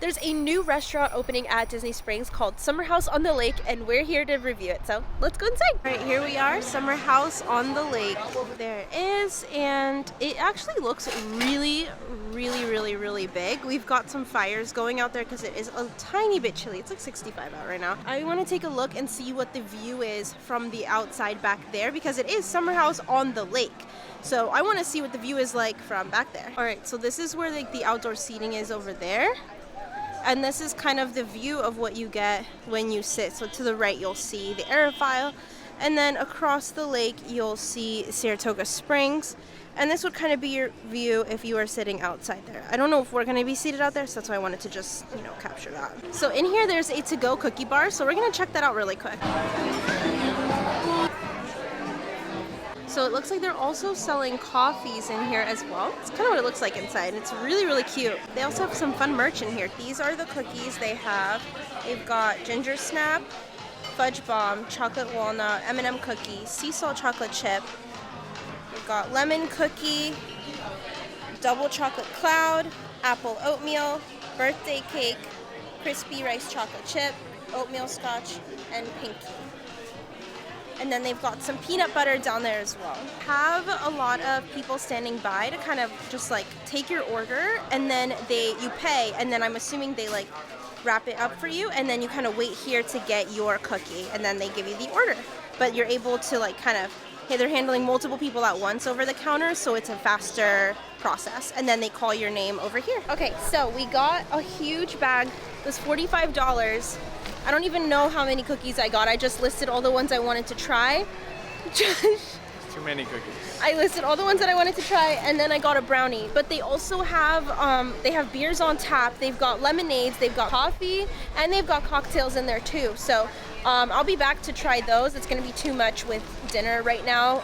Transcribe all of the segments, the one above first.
There's a new restaurant opening at Disney Springs called Summer House on the Lake, and we're here to review it. So let's go inside. All right, here we are, Summer House on the Lake. There it is, and it actually looks really big. We've got some fires going out there because it is a tiny bit chilly. It's like 65 out right now. I want to take a look and see what the view is from the outside back there because it is Summer House on the Lake. So I want to see what the view is like from back there. All right, so this is where like the outdoor seating is over there. And this is kind of the view of what you get when you sit. So to the right, you'll see the aerofoil. And then across the lake, you'll see Saratoga Springs. And this would kind of be your view if you are sitting outside there. I don't know if we're going to be seated out there, so that's why I wanted to just, capture that. So in here, there's a to-go cookie bar. So we're going to check that out really quick. So it looks like they're also selling coffees in here as well. It's kind of what it looks like inside. It's really cute. They also have some fun merch in here. These are the cookies they have. They've got ginger snap, fudge bomb, chocolate walnut, M&M cookie, sea salt chocolate chip. We've got lemon cookie, double chocolate cloud, apple oatmeal, birthday cake, crispy rice chocolate chip, oatmeal scotch, and pinky. And then they've got some peanut butter down there as well. Have a lot of people standing by to kind of just like take your order, and then you pay, and then I'm assuming they like wrap it up for you, and then you kind of wait here to get your cookie, and then they give you the order. But you're able to like they're handling multiple people at once over the counter, so it's a faster process. And then they call your name over here. Okay, so we got a huge bag. It was $45. I don't even know how many cookies I got. I just listed all the ones I wanted to try. Too many cookies. I listed all the ones that I wanted to try, and then I got a brownie. But they also have beers on tap. They've got lemonades, they've got coffee, and they've got cocktails in there too. So I'll be back to try those. It's gonna be too much with dinner right now.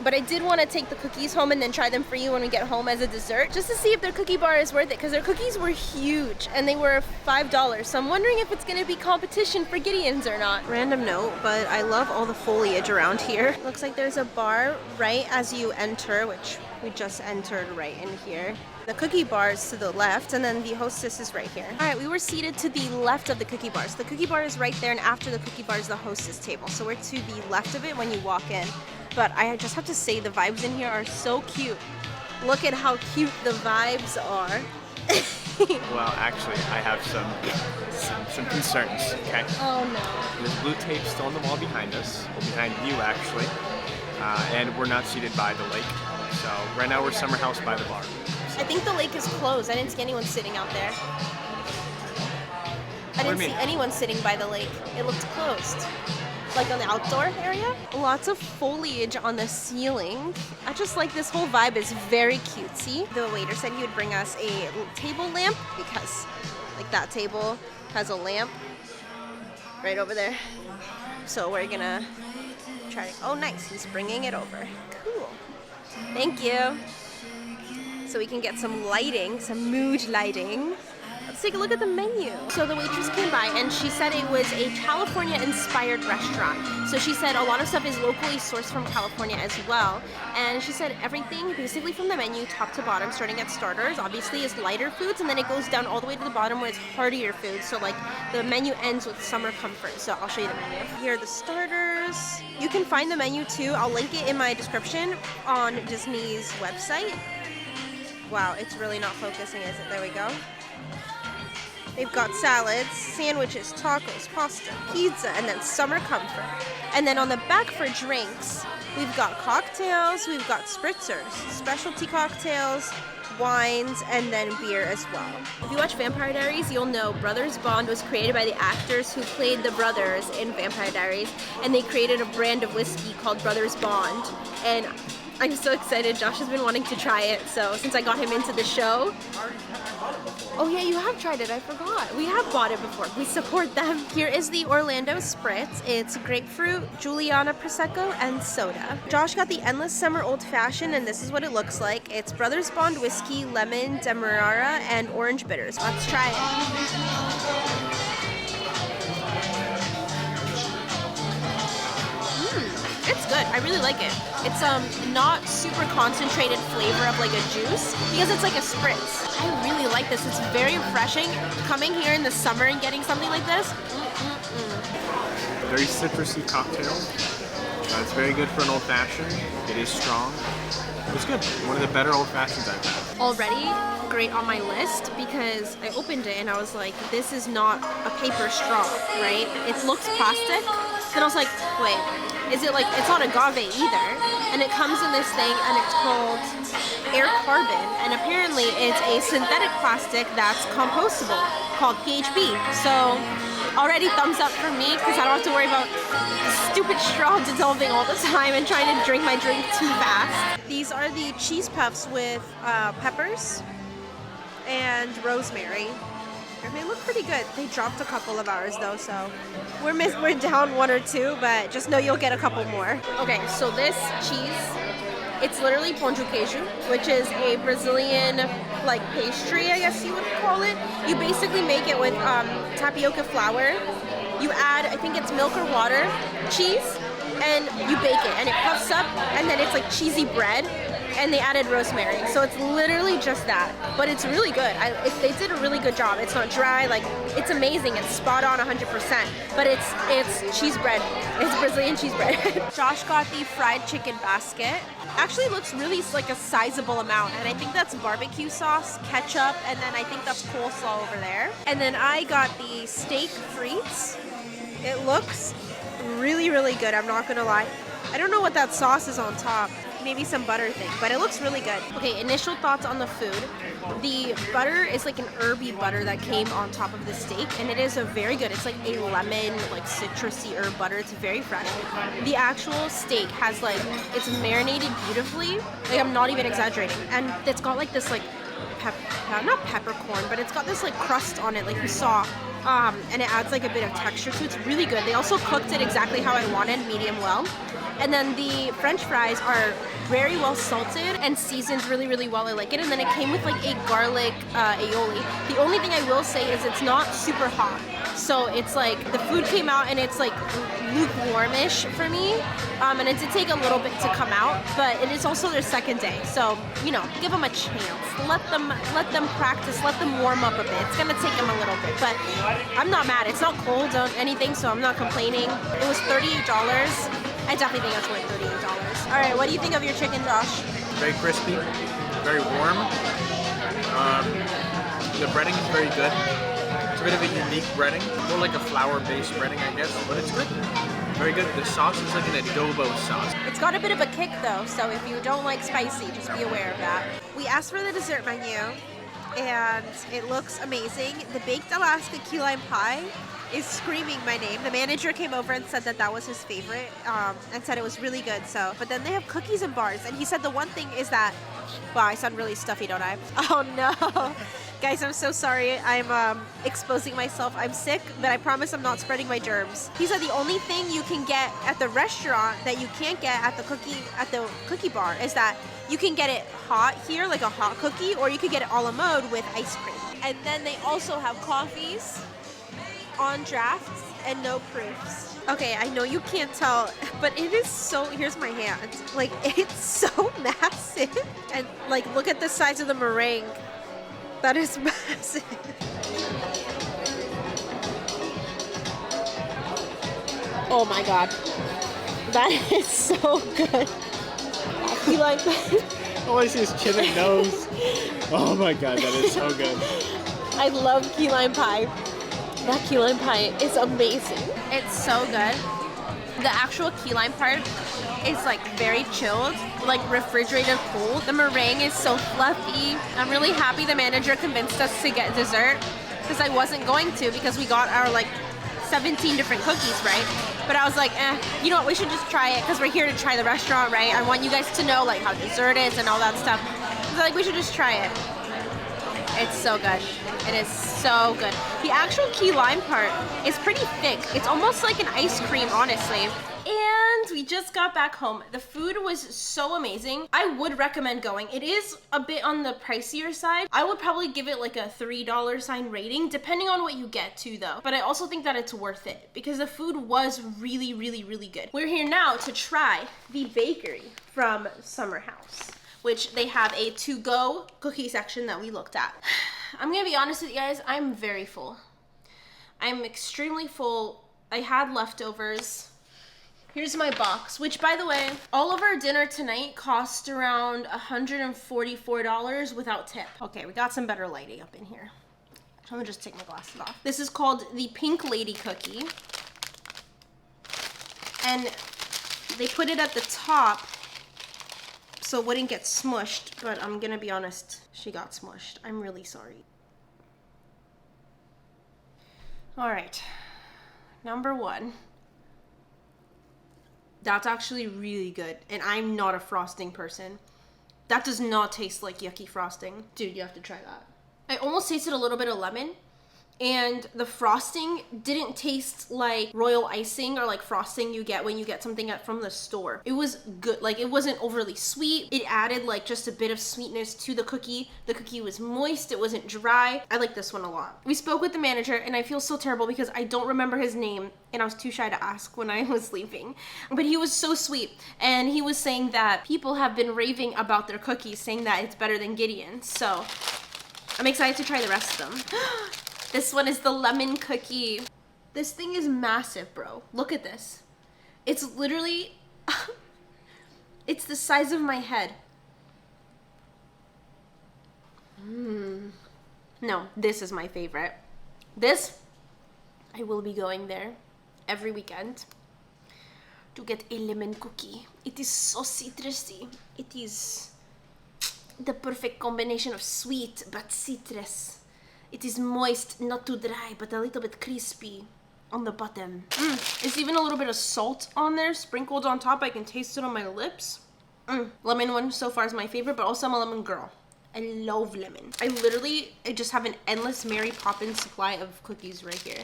But I did want to take the cookies home and then try them for you when we get home as a dessert, just to see if their cookie bar is worth it, because their cookies were huge and they were $5. So I'm wondering if it's gonna be competition for Gideon's or not. Random note, but I love all the foliage around here. Looks like there's a bar right as you enter, which we just entered right in here. The cookie bar is to the left, and then the hostess is right here. All right, we were seated to the left of the cookie bar. So the cookie bar is right there, and after the cookie bar is the hostess table. So we're to the left of it when you walk in. But I just have to say, the vibes in here are so cute. Look at how cute the vibes are. Well, actually, I have some concerns, okay? Oh no. There's blue tape still on the wall behind us, or behind you actually, and we're not seated by the lake. So right now we're Summer House by the bar. I think the lake is closed. I didn't see anyone sitting out there. I didn't see anyone sitting by the lake. It looked closed. Like on the outdoor area. Lots of foliage on the ceiling. I just like this whole vibe is very cutesy. The waiter said he would bring us a table lamp because like that table has a lamp right over there. So we're gonna try to, oh nice, he's bringing it over. Cool. Thank you. So we can get some lighting, some mood lighting. Let's take a look at the menu. So the waitress came by and she said it was a California-inspired restaurant. So she said a lot of stuff is locally sourced from California as well. And she said everything basically from the menu, top to bottom, starting at starters, obviously is lighter foods, and then it goes down all the way to the bottom where it's heartier foods. So like the menu ends with summer comfort. So I'll show you the menu. Here are the starters. You can find the menu too. I'll link it in my description on Disney's website. Wow, it's really not focusing, is it? There we go. They've got salads, sandwiches, tacos, pasta, pizza, and then summer comfort. And then on the back for drinks, we've got cocktails, we've got spritzers, specialty cocktails, wines, and then beer as well. If you watch Vampire Diaries, you'll know Brothers Bond was created by the actors who played the brothers in Vampire Diaries, and they created a brand of whiskey called Brothers Bond. And I'm so excited. Josh has been wanting to try it, so since I got him into the show. Oh yeah, you have tried it, I forgot. We have bought it before. We support them. Here is the Orlando Spritz. It's grapefruit, Juliana Prosecco, and soda. Josh got the Endless Summer Old Fashioned, and this is what it looks like. It's Brothers Bond whiskey, lemon, demerara, and orange bitters. Let's try it. It's good. good. I really like it. It's not super concentrated flavor of like a juice because it's like a spritz. I really like this. It's very refreshing. Coming here in the summer and getting something like this. Very citrusy cocktail. It's very good for an old-fashioned. It is strong. It's good. One of the better old-fashions I've had. Already great on my list because I opened it and I was like, this is not a paper straw, right? It looks plastic. Then I was like, wait, is it like, it's not agave either. And it comes in this thing and it's called air carbon. And apparently it's a synthetic plastic that's compostable called PHB. So already thumbs up for me because I don't have to worry about the stupid straw dissolving all the time and trying to drink my drink too fast. These are the cheese puffs with peppers and rosemary. And they look pretty good. They dropped a couple of ours though, so we're down one or two, but just know you'll get a couple more. Okay, so this cheese, it's literally pão de queijo, which is a Brazilian like pastry, I guess you would call it. You basically make it with tapioca flour. You add, I think it's milk or water, cheese, and you bake it, and it puffs up, and then it's like cheesy bread. And they added rosemary, so it's literally just that, but it's really good. They did a really good job. It's not dry, like it's amazing. It's spot on 100%, but it's cheese bread. It's Brazilian cheese bread. Josh got the fried chicken basket. Actually looks really like a sizable amount, and I think that's barbecue sauce, ketchup, and then I think that's coleslaw over there. And then I got the steak frites. It looks really, really good, I'm not gonna lie. I don't know what that sauce is on top. Maybe some butter thing, but it looks really good. Okay, initial thoughts on the food. The butter is like an herby butter that came on top of the steak, and it is a very good. It's like a lemon, like citrusy herb butter. It's very fresh. The actual steak has like, it's marinated beautifully. Like I'm not even exaggerating. And it's got like this like, not peppercorn, but it's got this like crust on it like we saw. And it adds like a bit of texture to it. It's really good. They also cooked it exactly how I wanted, medium well. And then the French fries are very well salted and seasoned really, really well. I like it. And then it came with like a garlic aioli. The only thing I will say is it's not super hot. So it's like the food came out and it's like lukewarmish for me. And it did take a little bit to come out, but it is also their second day. So, you know, give them a chance. Let them practice, let them warm up a bit. It's gonna take them a little bit, but I'm not mad. It's not cold or anything, so I'm not complaining. It was $38. I definitely think it's worth $38. All right, what do you think of your chicken, Josh? Very crispy, very warm. The breading is very good. It's a bit of a unique breading, more like a flour-based breading, I guess, but it's good. Very good. The sauce is like an adobo sauce. It's got a bit of a kick though, so if you don't like spicy, just be aware of that. We asked for the dessert menu, and it looks amazing. The baked Alaska key lime pie is screaming my name. The manager came over and said that that was his favorite, and said it was really good. So, but then they have cookies and bars, and he said the one thing is that, wow, I sound really stuffy, don't I? Oh no. Guys, I'm so sorry. I'm exposing myself. I'm sick, but I promise I'm not spreading my germs. He said the only thing you can get at the restaurant that you can't get at the cookie bar is that you can get it hot here, like a hot cookie, or you could get it a la mode with ice cream. And then they also have coffees on drafts and no proofs. Okay, I know you can't tell, but it is so, here's my hand. Like, it's so massive. And like, look at the size of the meringue. That is massive. Oh my God. That is so good. You like that? All I see is chin and nose. Oh my God, that is so good. I love key lime pie. That key lime pie is amazing. It's so good. The actual key lime part is like very chilled, like refrigerated cool. The meringue is so fluffy. I'm really happy the manager convinced us to get dessert because I wasn't going to, because we got our like 17 different cookies, right? But I was like, you know what, we should just try it because we're here to try the restaurant, right? I want you guys to know like how dessert is and all that stuff. So like, we should just try it. It's so good. It is so good. The actual key lime part is pretty thick. It's almost like an ice cream, honestly. And we just got back home. The food was so amazing. I would recommend going. It is a bit on the pricier side. I would probably give it like a $3 sign rating, depending on what you get too though. But I also think that it's worth it because the food was really, really, really good. We're here now to try the bakery from Summer House, which they have a to-go cookie section that we looked at. I'm gonna be honest with you guys, I'm very full. I'm extremely full. I had leftovers. Here's my box, which by the way, all of our dinner tonight cost around $144 without tip. Okay, we got some better lighting up in here. I'm gonna just take my glasses off. This is called the Pink Lady Cookie. And they put it at the top so it wouldn't get smushed, but I'm gonna be honest, she got smushed. I'm really sorry. All right, number one. That's actually really good, and I'm not a frosting person. That does not taste like yucky frosting. Dude, you have to try that. I almost tasted a little bit of lemon, and the frosting didn't taste like royal icing or like frosting you get when you get something from the store. It was good. Like, it wasn't overly sweet. It added like just a bit of sweetness to the cookie. The cookie was moist. It wasn't dry. I like this one a lot. We spoke with the manager, and I feel so terrible because I don't remember his name, and I was too shy to ask when I was leaving. But he was so sweet, and he was saying that people have been raving about their cookies, saying that it's better than Gideon's. So I'm excited to try the rest of them. This one is the lemon cookie. This thing is massive, bro. Look at this. It's literally, it's the size of my head. No, this is my favorite. This, I will be going there every weekend to get a lemon cookie. It is so citrusy. It is the perfect combination of sweet but citrus. It is moist, not too dry, but a little bit crispy on the bottom. There's even a little bit of salt on there, sprinkled on top. I can taste it on my lips. Lemon one so far is my favorite, but also I'm a lemon girl. I love lemon. I just have an endless Mary Poppins supply of cookies right here.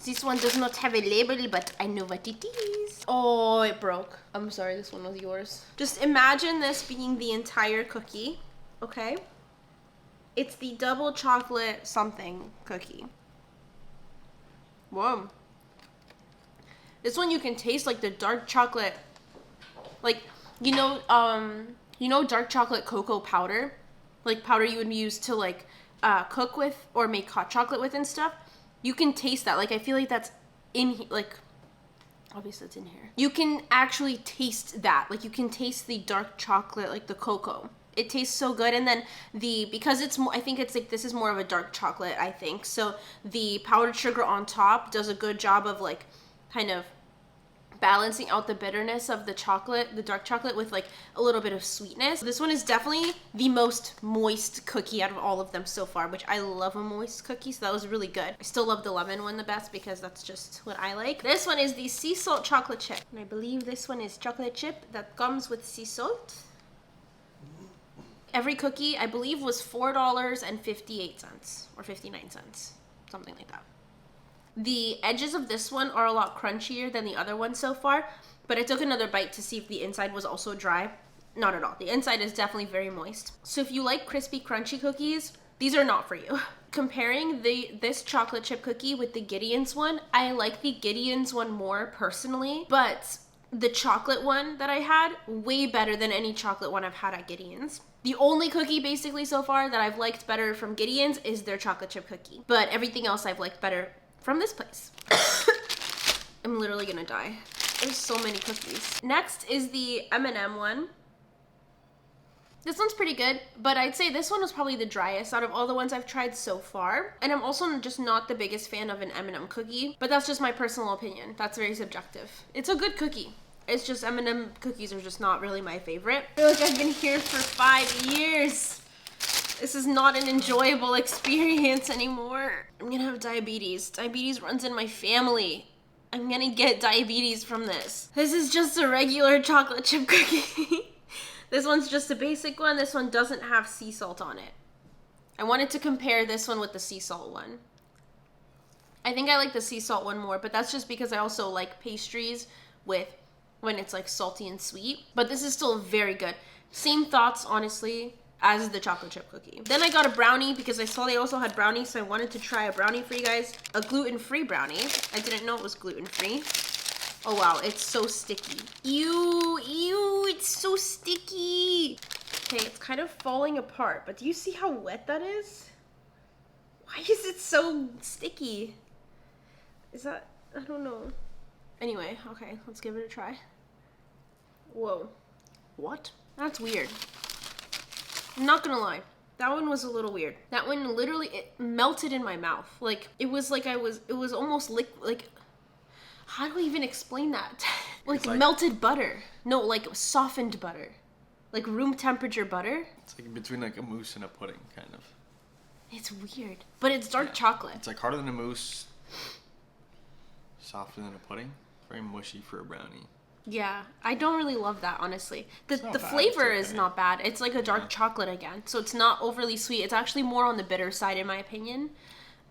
This one does not have a label, but I know what it is. Oh, it broke. I'm sorry, this one was yours. Just imagine this being the entire cookie, okay? It's the double chocolate something cookie. Whoa. This one you can taste like the dark chocolate, like, you know dark chocolate cocoa powder? Like powder you would use to like cook with or make hot chocolate with and stuff. You can taste that. Like, I feel like that's in, like, obviously it's in here. You can actually taste that. Like, you can taste the dark chocolate, like the cocoa. It tastes so good. And then because it's more, I think it's like, this is more of a dark chocolate, I think. So the powdered sugar on top does a good job of like kind of balancing out the bitterness of the chocolate, the dark chocolate, with like a little bit of sweetness. This one is definitely the most moist cookie out of all of them so far, which I love a moist cookie, so that was really good. I still love the lemon one the best because that's just what I like. This one is the sea salt chocolate chip, and I believe this one is chocolate chip that comes with sea salt. Every cookie, I believe, was $4.58 or 59 cents, something like that. The edges of this one are a lot crunchier than the other one so far, but I took another bite to see if the inside was also dry. Not at all. The inside is definitely very moist. So if you like crispy, crunchy cookies, these are not for you. Comparing this chocolate chip cookie with the Gideon's one, I like the Gideon's one more personally, but the chocolate one that I had, way better than any chocolate one I've had at Gideon's. The only cookie basically so far that I've liked better from Gideon's is their chocolate chip cookie, but everything else I've liked better from this place. I'm literally gonna die. There's so many cookies. Next is the M&M one. This one's pretty good, but I'd say this one was probably the driest out of all the ones I've tried so far. And I'm also just not the biggest fan of an M&M cookie, but that's just my personal opinion. That's very subjective. It's a good cookie. It's just M&M cookies are just not really my favorite. I feel like I've been here for 5 years. This is not an enjoyable experience anymore. I'm gonna have diabetes. Diabetes runs in my family. I'm gonna get diabetes from this. This is just a regular chocolate chip cookie. This one's just a basic one. This one doesn't have sea salt on it. I wanted to compare this one with the sea salt one. I think I like the sea salt one more, but that's just because I also like pastries with when it's like salty and sweet, but this is still very good. Same thoughts, honestly, as the chocolate chip cookie. Then I got a brownie because I saw they also had brownies, so I wanted to try a brownie for you guys. A gluten-free brownie. I didn't know it was gluten-free. Oh wow, it's so sticky. Ew, ew, it's so sticky. Okay, it's kind of falling apart, but do you see how wet that is? Why is it so sticky? Is that, I don't know. Anyway, okay, let's give it a try. Whoa. What? That's weird. I'm not gonna lie. That one was a little weird. That one literally, it melted in my mouth. Like, it was like it was almost like, how do I even explain that? like melted butter. No, like softened butter. Like room temperature butter. It's like between like a mousse and a pudding, kind of. It's weird. But it's dark chocolate. It's like harder than a mousse, softer than a pudding. Very mushy for a brownie. Yeah, I don't really love that, honestly. The bad, flavor it's okay. is not bad. It's like a dark chocolate again, so it's not overly sweet. It's actually more on the bitter side, in my opinion.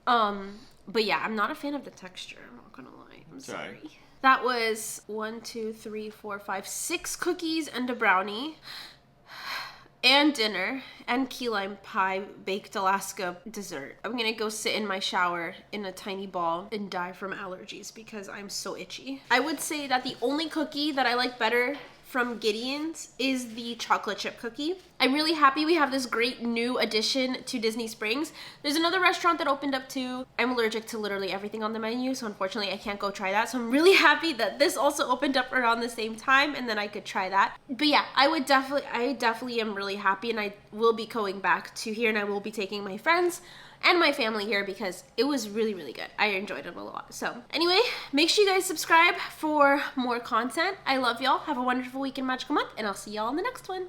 But yeah, I'm not a fan of the texture. I'm not gonna lie. I'm sorry. That was 1, 2, 3, 4, 5, 6 cookies and a brownie. And dinner, and key lime pie, baked Alaska dessert. I'm gonna go sit in my shower in a tiny ball and die from allergies because I'm so itchy. I would say that the only cookie that I like better from Gideon's is the chocolate chip cookie. I'm really happy we have this great new addition to Disney Springs. There's another restaurant that opened up too. I'm allergic to literally everything on the menu, so unfortunately I can't go try that. So I'm really happy that this also opened up around the same time and then I could try that. But yeah, I definitely am really happy, and I will be going back to here, and I will be taking my friends and my family here because it was really, really good. I enjoyed it a lot. So anyway, make sure you guys subscribe for more content. I love y'all. Have a wonderful week and magical month, and I'll see y'all in the next one.